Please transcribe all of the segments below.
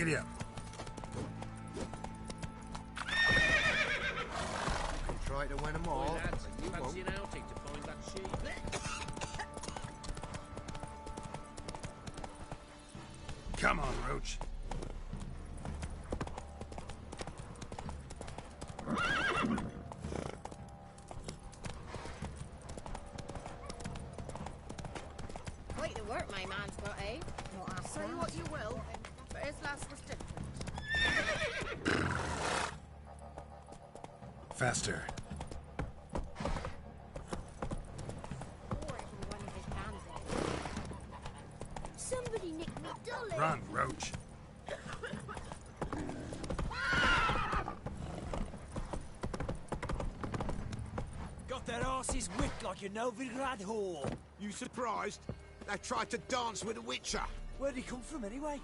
Giddy up. You try to win them all. Lads, You fancy won't. an outing to find that sheep? Come on, Roach. Quite the work my man's got, eh? Not after. Say what you will, but his last was different. Faster. Or if one of his bands in. Somebody nicked me dolly. Run, Roach. Got their asses whipped like a Novigrad whore. You surprised? They tried to dance with a witcher. Where'd he come from anyway?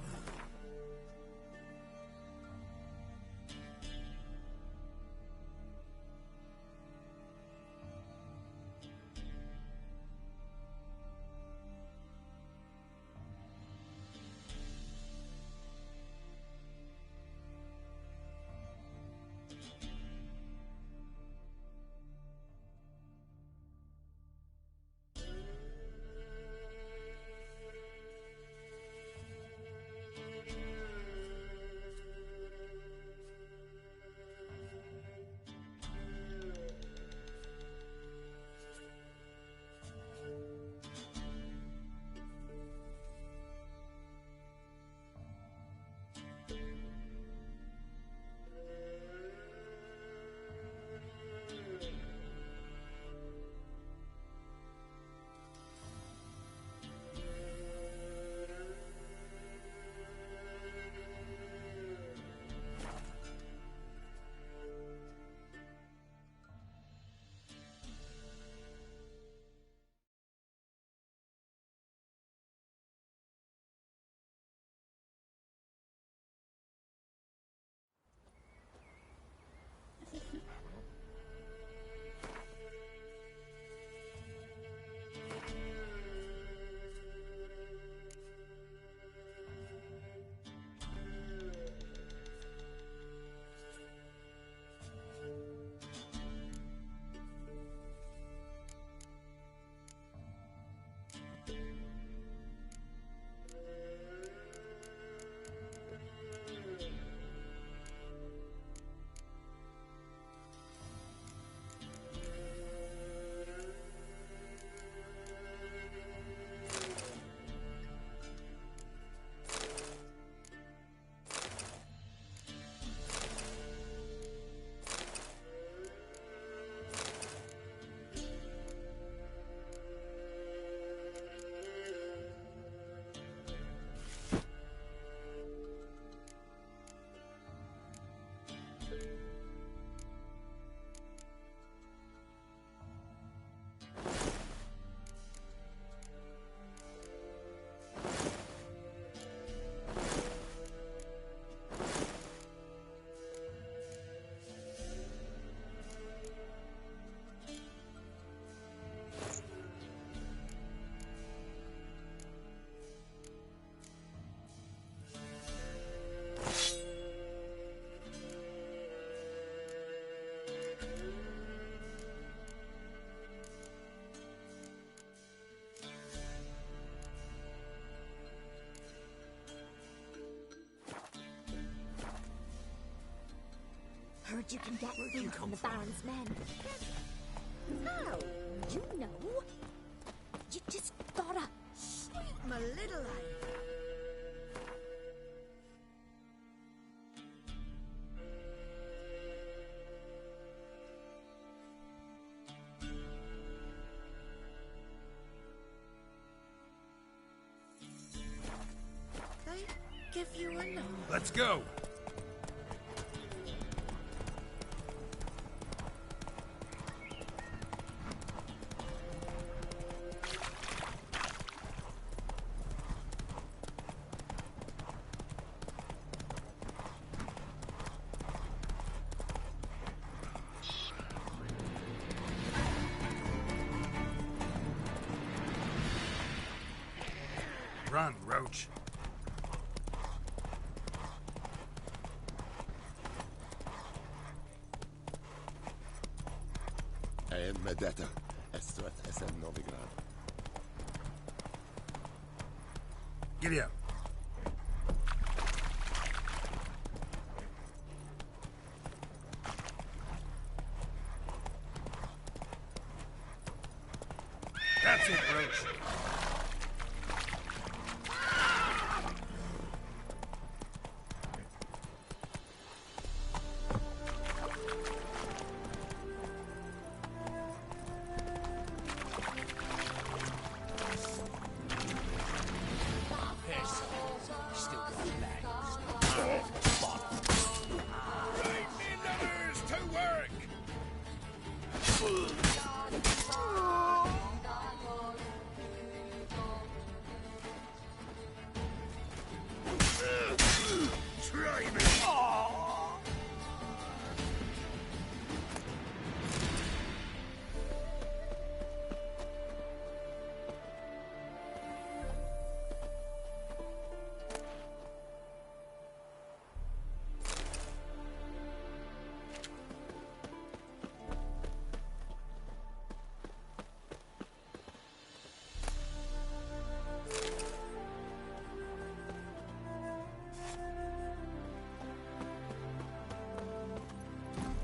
Heard you can get food from the Baron's men. How? You know? You just gotta. Sweet my little eye. They give you a nod. Let's go. Run, Roach. Vedetta, Estret SM Novigrad. Giddy up. That's it, Roach.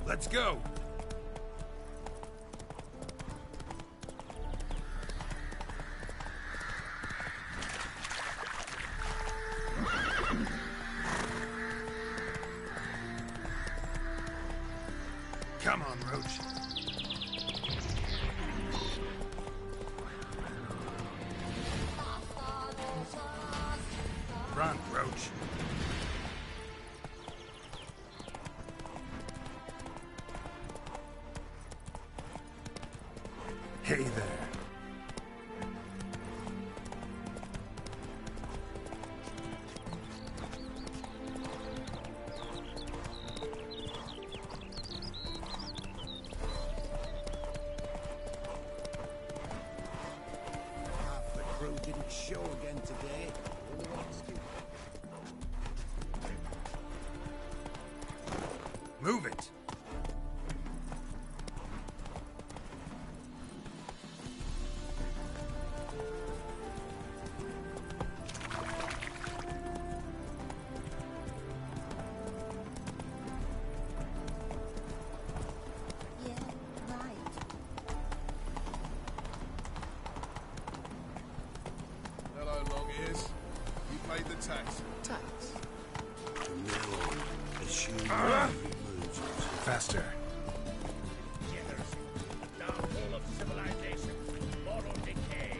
Let's go! Come on, Roach. Run, Roach. Hey there. Half the crew didn't show again today. Move it. Hello, long ears. You paid the tax. Tax. From now on, assume moves. Faster. Downfall of civilization, moral decay.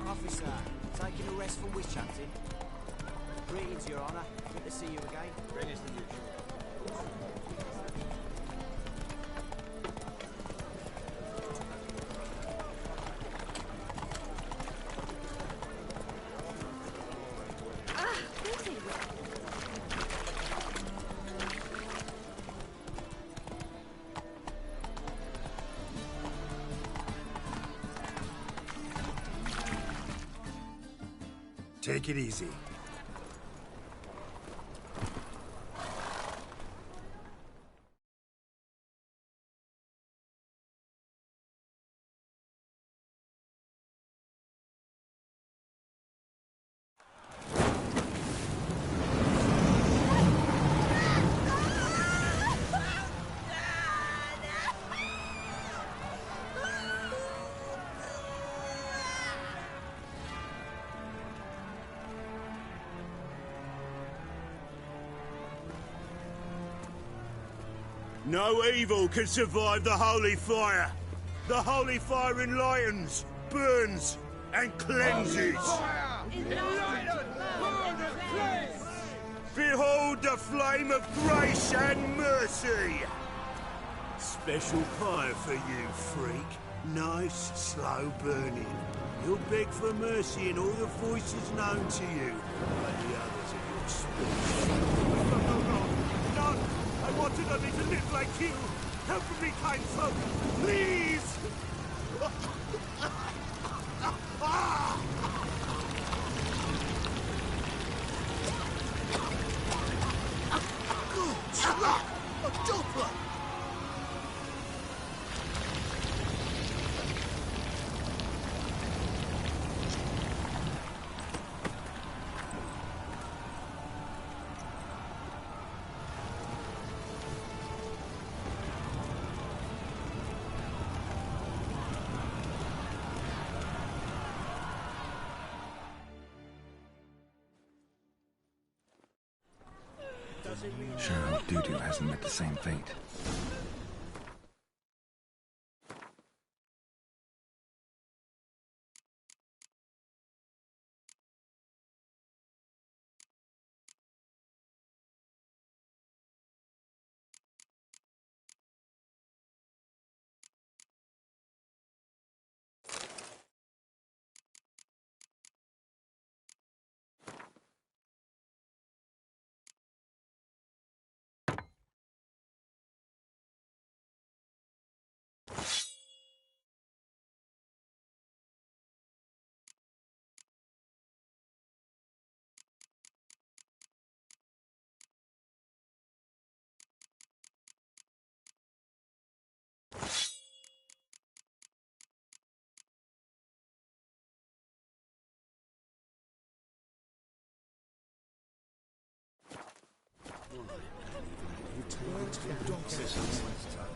Officer, taking a rest from witch hunting. Greetings, Your Honour. Good to see you again. Ready as the usual. Take it easy. No evil can survive the holy fire. The holy fire enlightens, burns, and cleanses. Behold the flame of grace and mercy. Special fire for you, freak. Nice, slow burning. You'll beg for mercy in all the voices known to you by the others of your species. No! I wanted only to live like you! Help me, kind folk! Please! Sure hope Dudu hasn't met the same fate.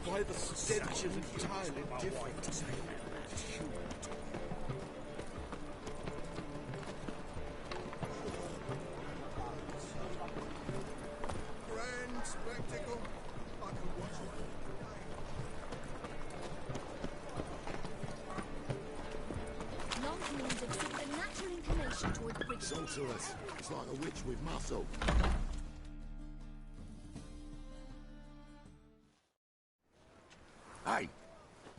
Why the stench is entirely different. Grand spectacle. I could watch it. Long humans exhibit a natural inclination toward the brigand. Sorceress. It's like a witch with muscle. Hey!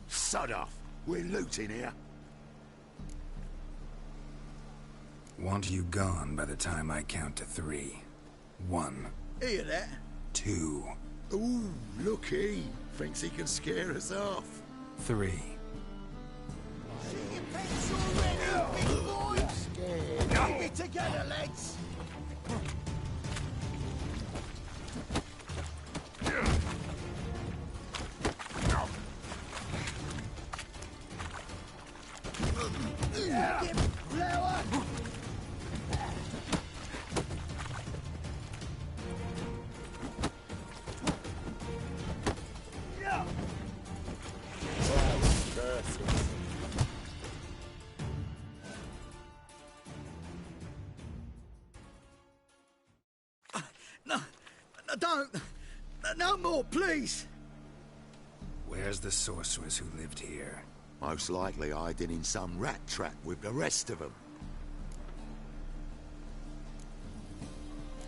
Sod off! We're looting here. Want you gone by the time I count to 3. 1, Hear that? 2, Ooh, looky! Thinks he can scare us off. 3. Keep it together, lads! Don't! No more, please! Where's the sorceress who lived here? Most likely hiding in some rat trap with the rest of them.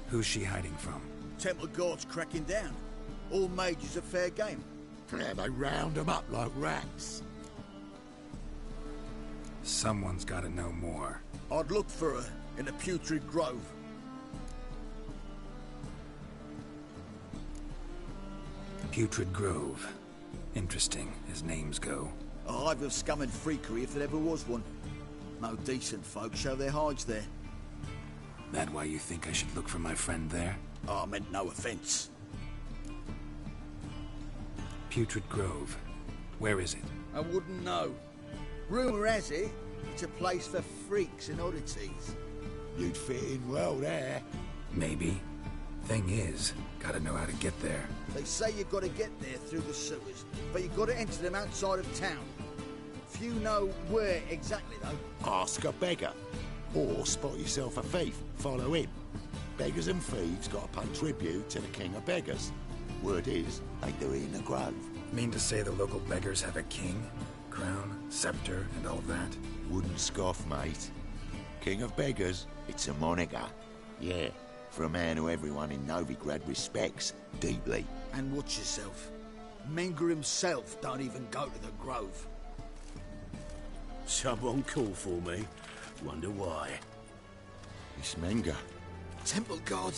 Who's she hiding from? Temple guards cracking down. All mages are fair game. Yeah, they round them up like rats. Someone's gotta know more. I'd look for her in the Putrid Grove. Putrid Grove. Interesting, as names go. A hive of scum and freakery if there ever was one. No decent folk show their hides there. That why you think I should look for my friend there? I meant no offence. Putrid Grove. Where is it? I wouldn't know. Rumour has it, it's a place for freaks and oddities. You'd fit in well there. Maybe. Thing is, gotta know how to get there. They say you've got to get there through the sewers, but you've got to enter them outside of town. Few know where exactly, though. Ask a beggar. Or spot yourself a thief. Follow him. Beggars and thieves gotta pay tribute to the king of beggars. Word is, they do it in the grove. Mean to say the local beggars have a king, crown, scepter, and all that? Wouldn't scoff, mate. King of beggars, it's a moniker. Yeah, for a man who everyone in Novigrad respects deeply. And watch yourself. Menger himself don't even go to the grove. Someone call for me. Wonder why. It's Menger. Temple guard.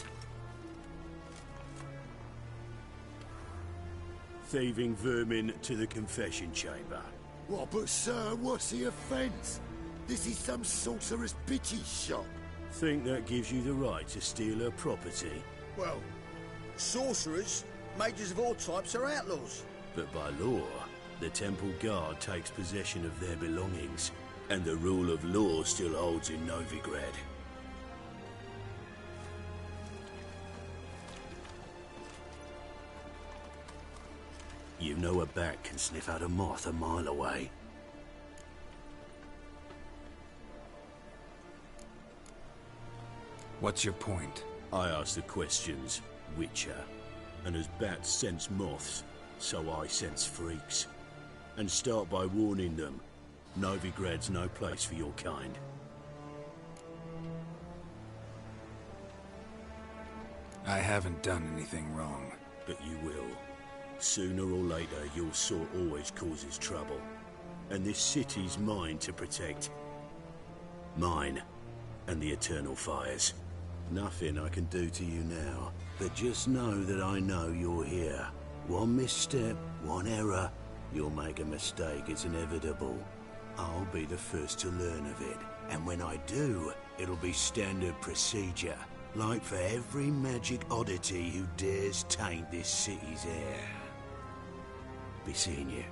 Thieving vermin to the confession chamber. What, but sir, what's the offence? This is some sorcerer's bitchy shop. Think that gives you the right to steal her property? Well, sorcerers, mages of all types are outlaws. But by law, the Temple Guard takes possession of their belongings, and the rule of law still holds in Novigrad. You know a bat can sniff out a moth a mile away. What's your point? I ask the questions. Witcher. And as bats sense moths, so I sense freaks. And start by warning them, Novigrad's no place for your kind. I haven't done anything wrong. But you will. Sooner or later, your sort always causes trouble. And this city's mine to protect. Mine. And the Eternal Fires. Nothing I can do to you now. But just know that I know you're here. One misstep, one error. You'll make a mistake, it's inevitable. I'll be the first to learn of it. And when I do, it'll be standard procedure. Like for every magic oddity who dares taint this city's air. Be seeing you.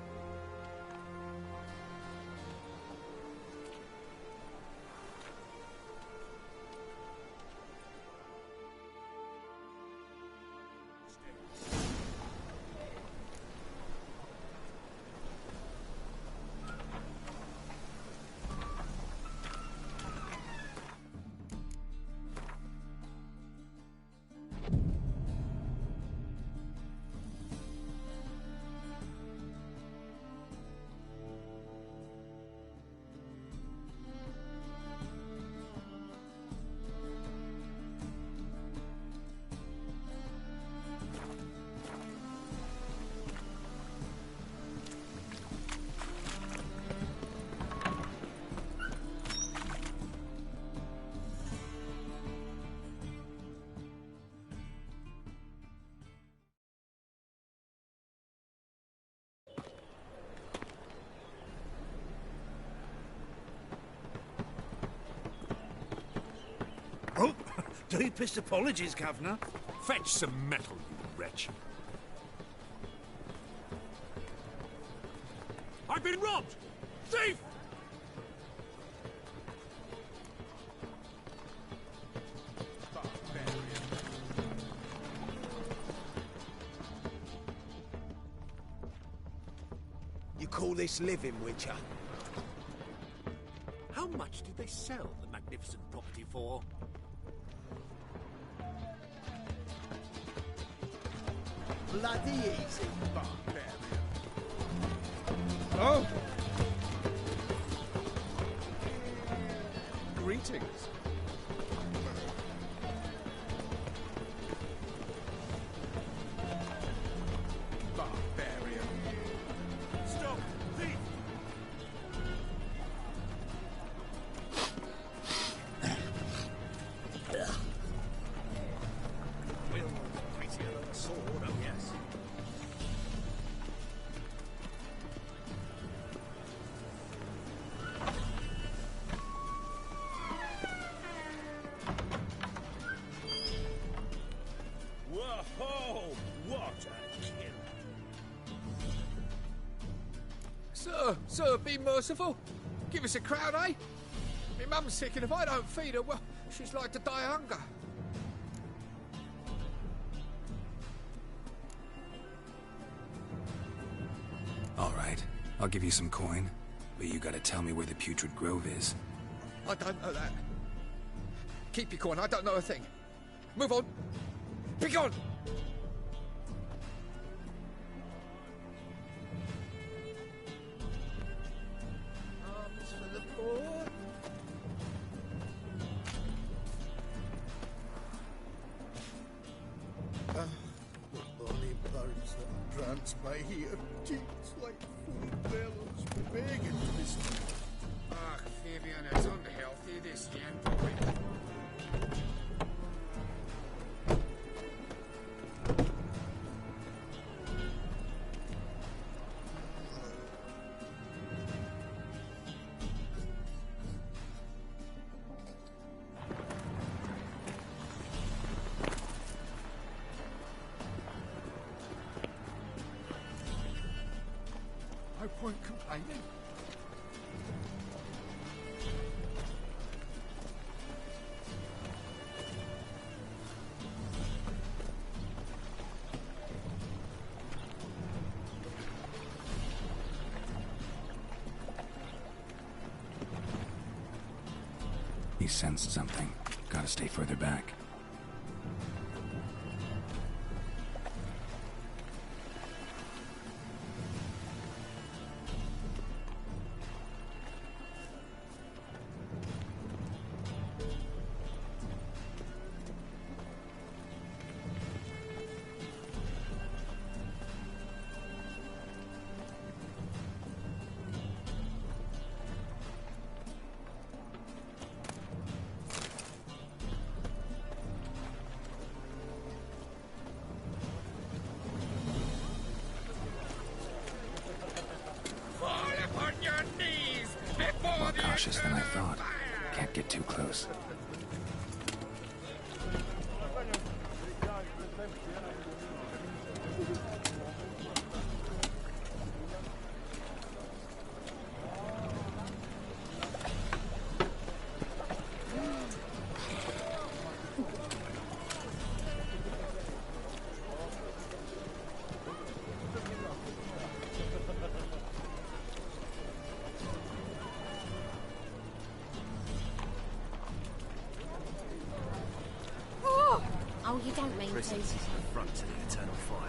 Oh, deepest apologies, Governor. Fetch some metal, you wretch. I've been robbed! Thief! You call this living, Witcher? How much did they sell the magnificent property for? Bloody easy, Barbarian. Oh! Greetings. Barbarian. Stop! Thief! Will mightier than a sword, oh yes. Whoa! What a kill! Sir, be merciful. Give us a crown, eh? My mum's sick, and if I don't feed her, well, she's like to die of hunger. All right, I'll give you some coin, but you gotta tell me where the Putrid Grove is. I don't know that. Keep your coin, I don't know a thing. Move on. Be gone! Arms for the poor. Only bones that prance by here. Cheeks like full bellows begging to be stuck. Ach, Fabian, it's unhealthy, this young boy. No point complaining. He sensed something. Gotta stay further back. cautious than I thought. Can't get too close. Oh, you don't mean to. Prisoners is an affront to the eternal fire.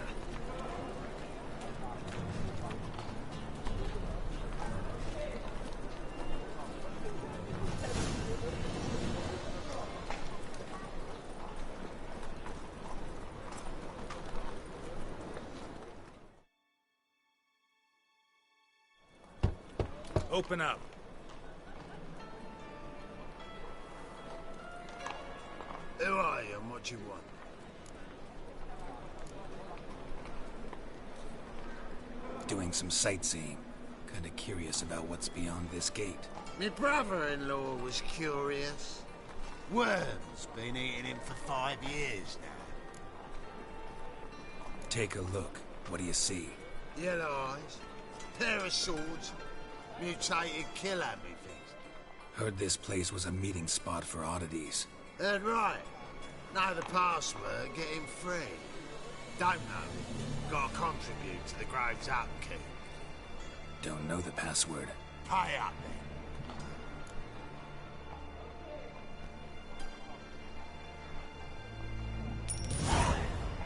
Open up. Who are you and what do you want? Doing some sightseeing. Kinda curious about what's beyond this gate. My brother-in-law was curious. Worms been eating him for 5 years now. Take a look. What do you see? Yellow eyes, pair of swords, mutated kill me things. Heard this place was a meeting spot for oddities. Heard right. Know the password, get him free. Don't know. Gotta contribute to the Grove's upkeep. Don't know the password. Pay up then.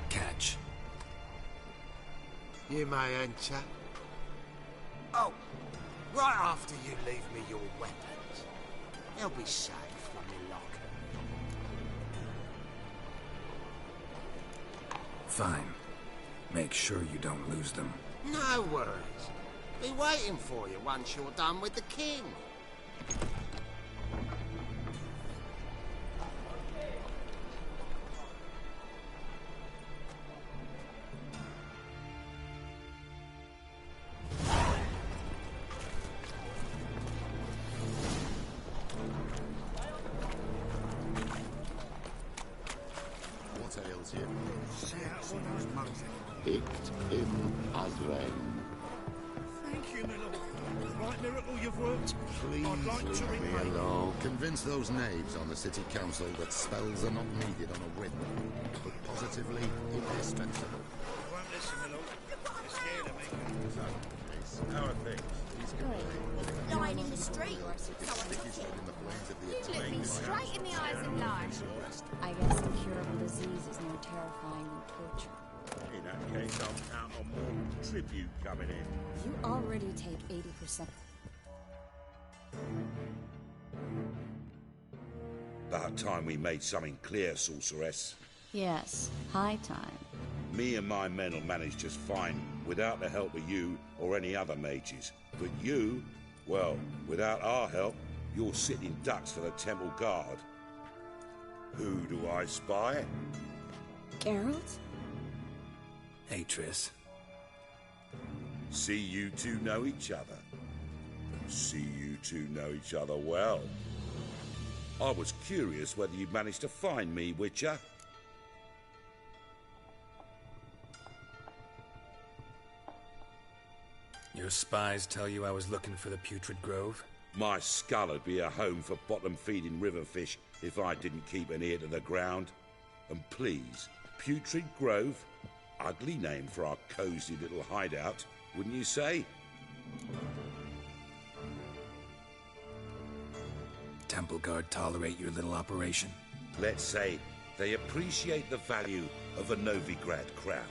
Catch. You may enter. Oh, right after you leave me your weapons. They'll be safe in my locker. Fine. Make sure you don't lose them. No worries. Be waiting for you once you're done with the king. What ails you? Picked him as rain. Thank you, my lord. Right miracle you've worked. Please I'd like to leave me repay. alone. Convince those knaves on the city council that spells are not needed on a whim, but positively indispensable. I won't listen, my lord. They're scared of me. How are things? He's Good. Lying in the street. Someone took it. in the flames of the You look me straight in the eyes and lied. I guess incurable disease is more terrifying than torture. In that case, I'll count on more tribute coming in. You already take 80%. About time we made something clear, sorceress. Yes, high time. Me and my men will manage just fine without the help of you or any other mages. But you, well, without our help, you're sitting ducks for the temple guard. Who do I spy? Geralt? Hey, Triss. See you two know each other. See you two know each other well. I was curious whether you'd managed to find me, Witcher. Your spies tell you I was looking for the Putrid Grove? My skull would be a home for bottom-feeding river fish if I didn't keep an ear to the ground. And please, Putrid Grove? Ugly name for our cosy little hideout, wouldn't you say? Temple Guard tolerate your little operation? Let's say they appreciate the value of a Novigrad crown.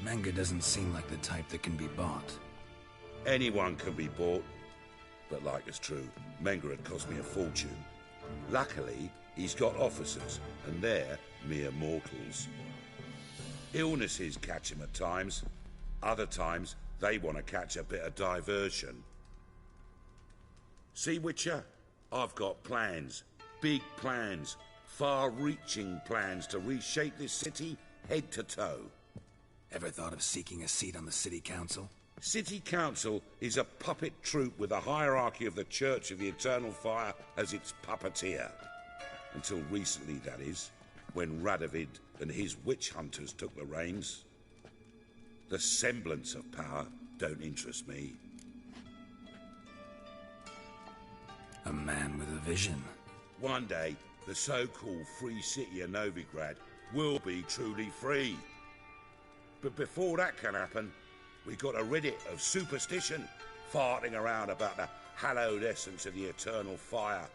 Menga doesn't seem like the type that can be bought. Anyone can be bought. But like it's true, Menga had cost me a fortune. Luckily, he's got officers, and they're mere mortals. Illnesses catch him at times. Other times, they want to catch a bit of diversion. See, Witcher? I've got plans. Big plans. Far-reaching plans to reshape this city head to toe. Ever thought of seeking a seat on the city council? City Council is a puppet troupe with a hierarchy of the Church of the Eternal Fire as its puppeteer. Until recently, that is, when Radovid and his witch hunters took the reins. The semblance of power don't interest me. A man with a vision. One day, the so-called free city of Novigrad will be truly free. But before that can happen, we got to rid it of superstition, farting around about the hallowed essence of the eternal fire.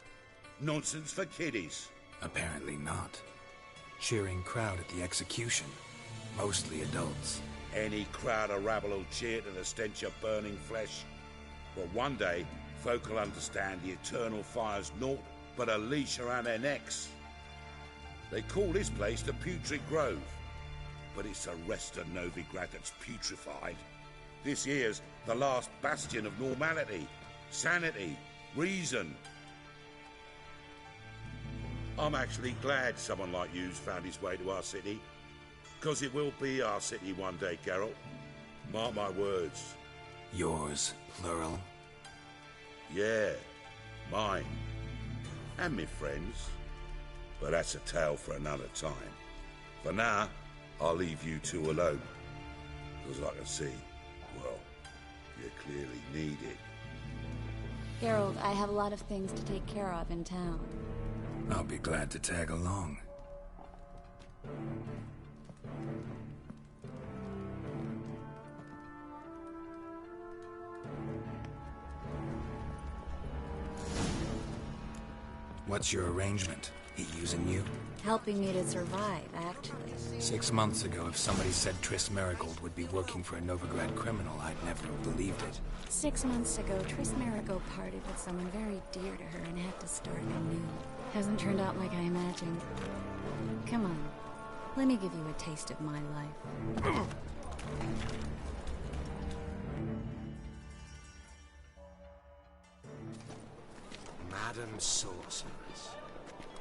Nonsense for kiddies. Apparently not. Cheering crowd at the execution. Mostly adults. Any crowd or rabble will cheer to the stench of burning flesh. But one day, folk will understand the eternal fire's naught but a leash around their necks. They call this place the Putrid Grove, but it's the rest of Novigrad that's putrefied. This here's the last bastion of normality, sanity, reason. I'm actually glad someone like you's found his way to our city, because it will be our city one day, Geralt. Mark my words. Yours, plural? Yeah, mine. And me friends. But that's a tale for another time. For now, I'll leave you two alone. Because I can see, well, you clearly need it. Geralt, I have a lot of things to take care of in town. I'll be glad to tag along. What's your arrangement? He using you? Helping me to survive, actually. 6 months ago, if somebody said Triss Merigold would be working for a Novigrad criminal, I'd never have believed it. 6 months ago, Triss Merigold parted with someone very dear to her and had to start anew. Hasn't turned out like I imagined. Come on, let me give you a taste of my life. Madam Sorceress.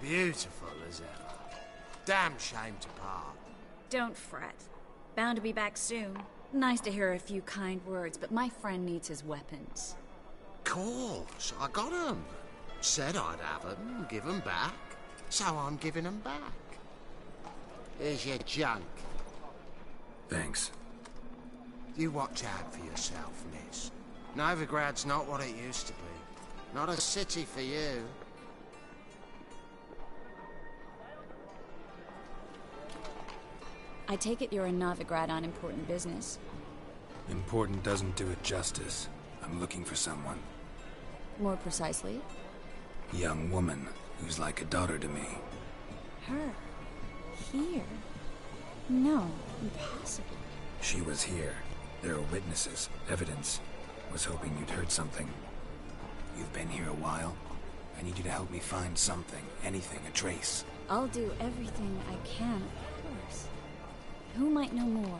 Beautiful as ever. Damn shame to part. Don't fret. Bound to be back soon. Nice to hear a few kind words, but my friend needs his weapons. Course, I got 'em. Said I'd have 'em and give 'em back. So I'm giving 'em back. Here's your junk. Thanks. You watch out for yourself, miss. Novigrad's not what it used to be. Not a city for you. I take it you're in Novigrad on important business. Important doesn't do it justice. I'm looking for someone. More precisely? Young woman who's like a daughter to me. Her? Here? No, impossible. She was here. There are witnesses, evidence. Was hoping you'd heard something. You've been here a while. I need you to help me find something, anything, a trace. I'll do everything I can, of course. Who might know more?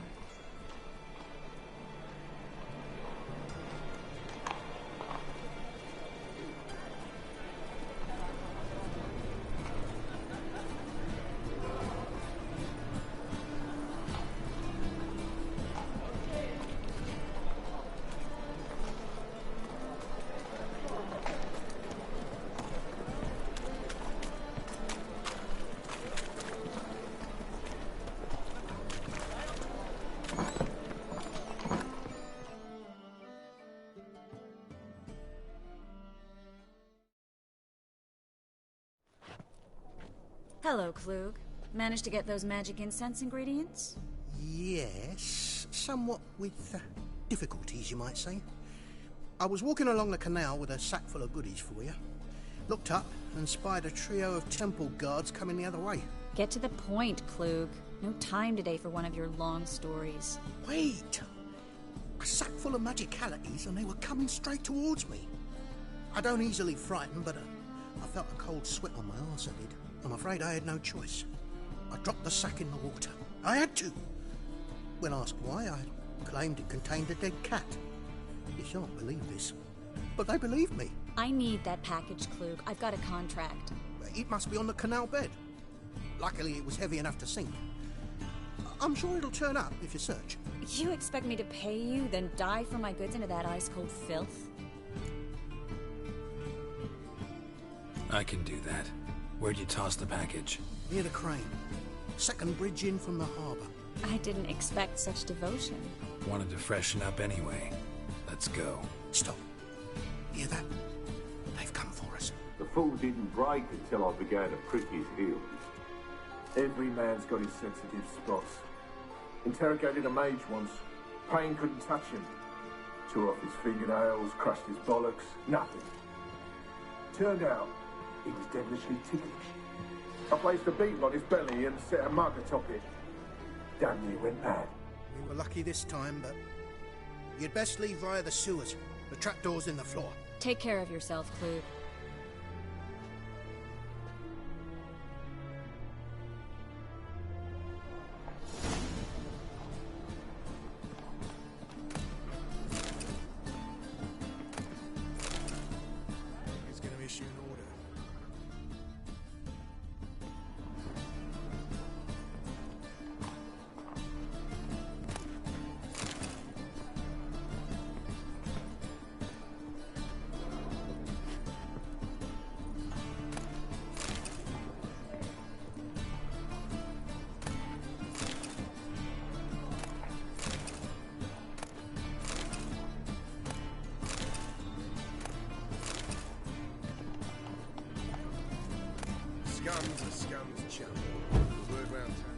Hello, Klug. Managed to get those magic incense ingredients? Yes, somewhat with difficulties, you might say. I was walking along the canal with a sack full of goodies for you. Looked up and spied a trio of temple guards coming the other way. Get to the point, Klug. No time today for one of your long stories. Wait! A sack full of magicalities and they were coming straight towards me. I don't easily frighten, but I felt a cold sweat on my arse, I did. I'm afraid I had no choice. I dropped the sack in the water. I had to. When asked why, I claimed it contained a dead cat. You shan't believe this, but they believed me. I need that package, Klug. I've got a contract. It must be on the canal bed. Luckily, it was heavy enough to sink. I'm sure it'll turn up if you search. You expect me to pay you, then dive for my goods into that ice-cold filth? I can do that. Where'd you toss the package? Near the crane. Second bridge in from the harbour. I didn't expect such devotion. Wanted to freshen up anyway. Let's go. Stop. Hear that? They've come for us. The fool didn't break until I began to prick his heels. Every man's got his sensitive spots. Interrogated a mage once. Pain couldn't touch him. Tore off his fingernails, crushed his bollocks, nothing. Turned out, he was devilishly ticklish. I placed a beetle on his belly and set a mug atop it. Damn near went mad. We were lucky this time, but you'd best leave via the sewers. The trapdoor's in the floor. Take care of yourself, Klug. He's going to issue an order. Scum's a scum's chum. Word round town.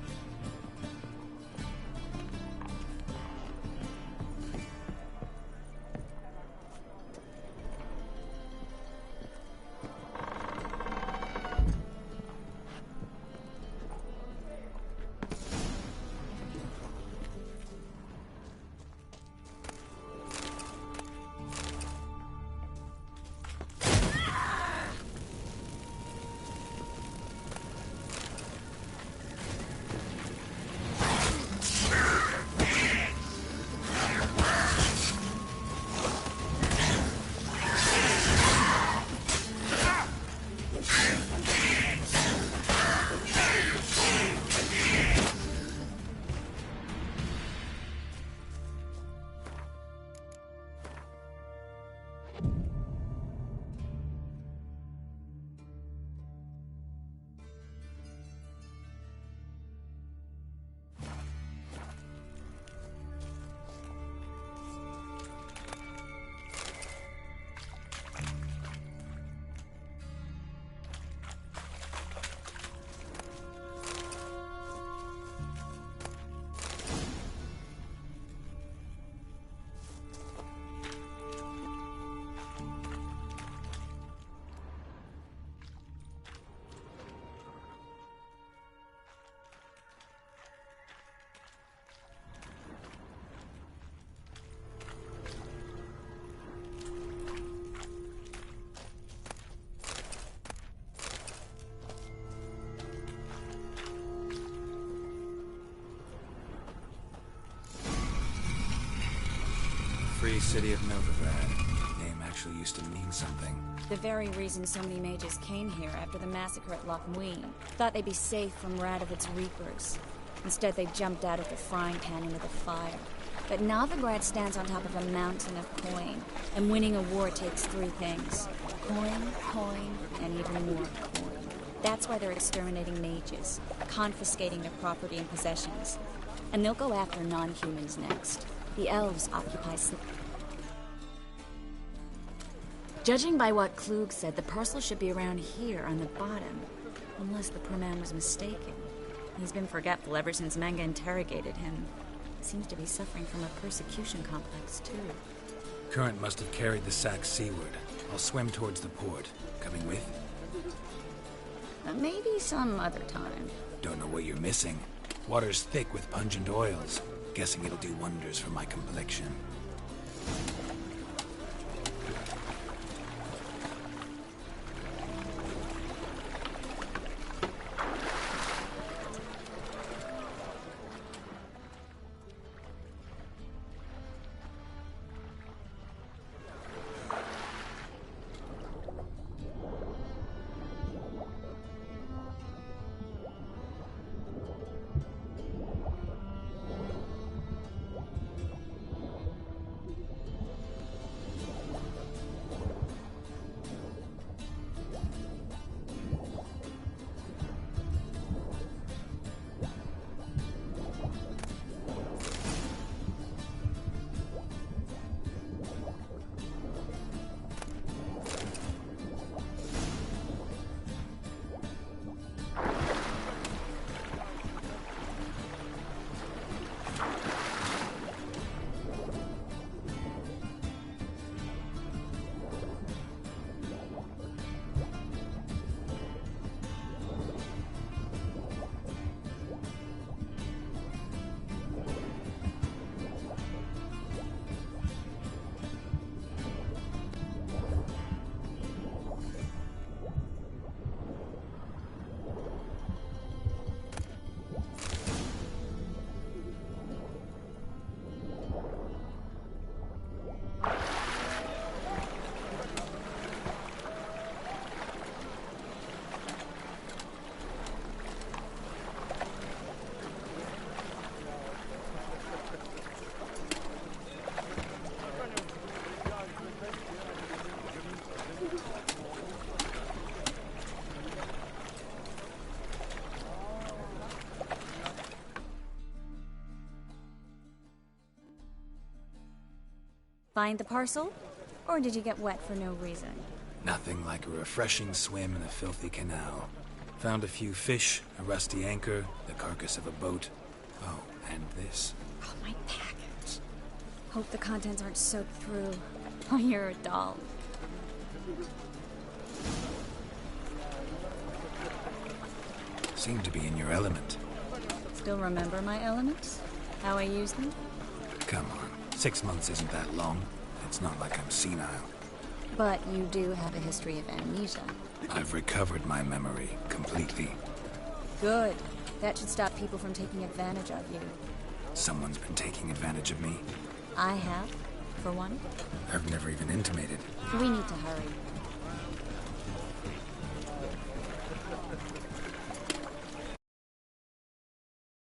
Free City of Novigrad. Name actually used to mean something. The very reason so many mages came here after the massacre at Loch Muin. Thought they'd be safe from Radovid's reapers. Instead, they jumped out of the frying pan into the fire. But Novigrad stands on top of a mountain of coin, and winning a war takes three things. Coin, and even more coin. That's why they're exterminating mages, confiscating their property and possessions. And they'll go after non-humans next. The elves occupy... Judging by what Klug said, the parcel should be around here on the bottom. Unless the poor man was mistaken. He's been forgetful ever since Manga interrogated him. Seems to be suffering from a persecution complex, too. Current must have carried the sack seaward. I'll swim towards the port. Coming with? Maybe some other time. Don't know what you're missing. Water's thick with pungent oils. Guessing it'll do wonders for my complexion. Find the parcel? Or did you get wet for no reason? Nothing like a refreshing swim in a filthy canal. Found a few fish, a rusty anchor, the carcass of a boat. Oh, and this. Oh, my package. Hope the contents aren't soaked through. Oh, you're a doll. Seem to be in your element. Still remember my elements? How I use them? Come on, 6 months isn't that long. It's not like I'm senile. But you do have a history of amnesia. I've recovered my memory completely. Good. That should stop people from taking advantage of you. Someone's been taking advantage of me. I have, for one. I've never even intimated. We need to hurry.